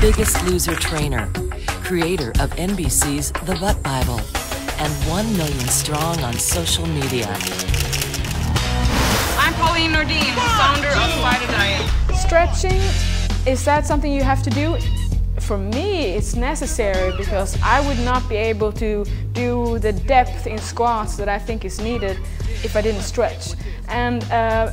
Biggest Loser trainer, creator of NBC's The Butt Bible, and 1 million strong on social media. I'm Pauline Nordin, founder of Fright. Stretching, is that something you have to do? For me, it's necessary because I would not be able to do the depth in squats that I think is needed if I didn't stretch. And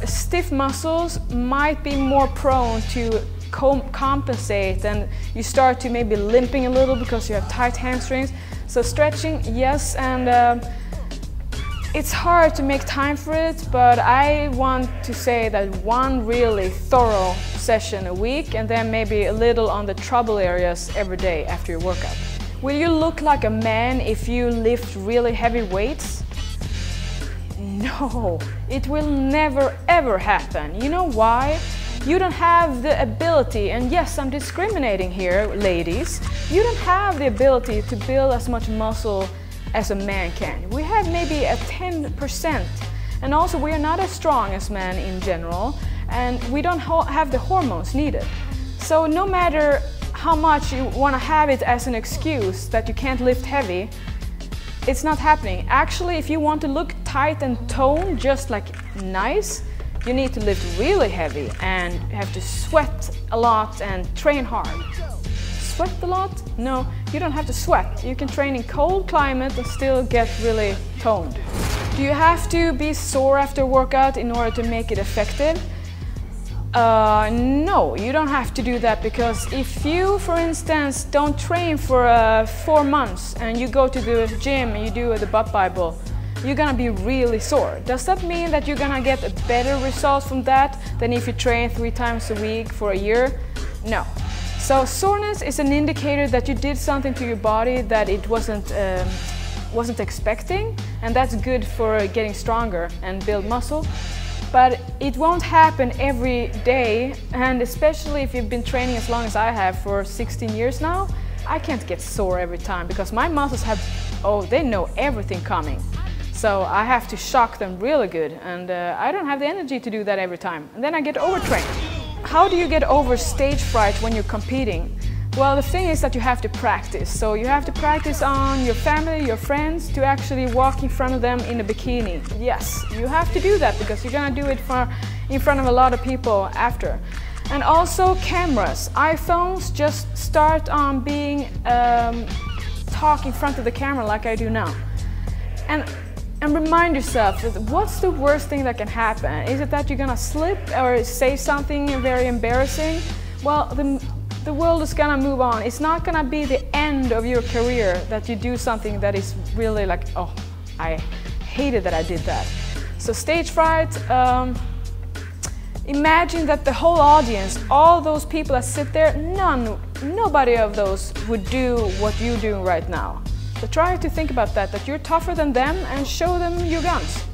stiff muscles might be more prone to compensate, and you start to maybe limping a little because you have tight hamstrings. So stretching, yes, and it's hard to make time for it, but I want to say that one really thorough session a week and then maybe a little on the trouble areas every day after your workout. Will you look like a man if you lift really heavy weights? No, it will never ever happen. You know why? You don't have the ability, and yes, I'm discriminating here, ladies, you don't have the ability to build as much muscle as a man can. We have maybe a 10%, and also we are not as strong as men in general, and we don't have the hormones needed. So no matter how much you want to have it as an excuse that you can't lift heavy, it's not happening. Actually, if you want to look tight and toned, just like nice, you need to lift really heavy and you have to sweat a lot and train hard. Sweat a lot? No, you don't have to sweat. You can train in cold climate and still get really toned. Do you have to be sore after a workout in order to make it effective? No, you don't have to do that, because if you, for instance, don't train for 4 months and you go to the gym and you do the Butt Bible, you're gonna be really sore. Does that mean that you're gonna get a better result from that than if you train 3 times a week for a year? No. So soreness is an indicator that you did something to your body that it wasn't expecting, and that's good for getting stronger and build muscle. But it won't happen every day, and especially if you've been training as long as I have for 16 years now, I can't get sore every time because my muscles have, they know everything coming. So I have to shock them really good, and I don't have the energy to do that every time. And then I get overtrained. How do you get over stage fright when you're competing? Well, the thing is that you have to practice. So you have to practice on your family, your friends, to actually walk in front of them in a bikini. Yes, you have to do that because you're gonna do it in front of a lot of people after. And also cameras. iPhones, just start on being talk in front of the camera like I do now. And remind yourself that what's the worst thing that can happen? Is it that you're gonna slip or say something very embarrassing? Well, the world is gonna move on. It's not gonna be the end of your career that you do something that is really like, oh, I hated that I did that. So stage fright, imagine that the whole audience, all those people that sit there, nobody of those would do what you're doing right now. So try to think about that you're tougher than them and show them your guns.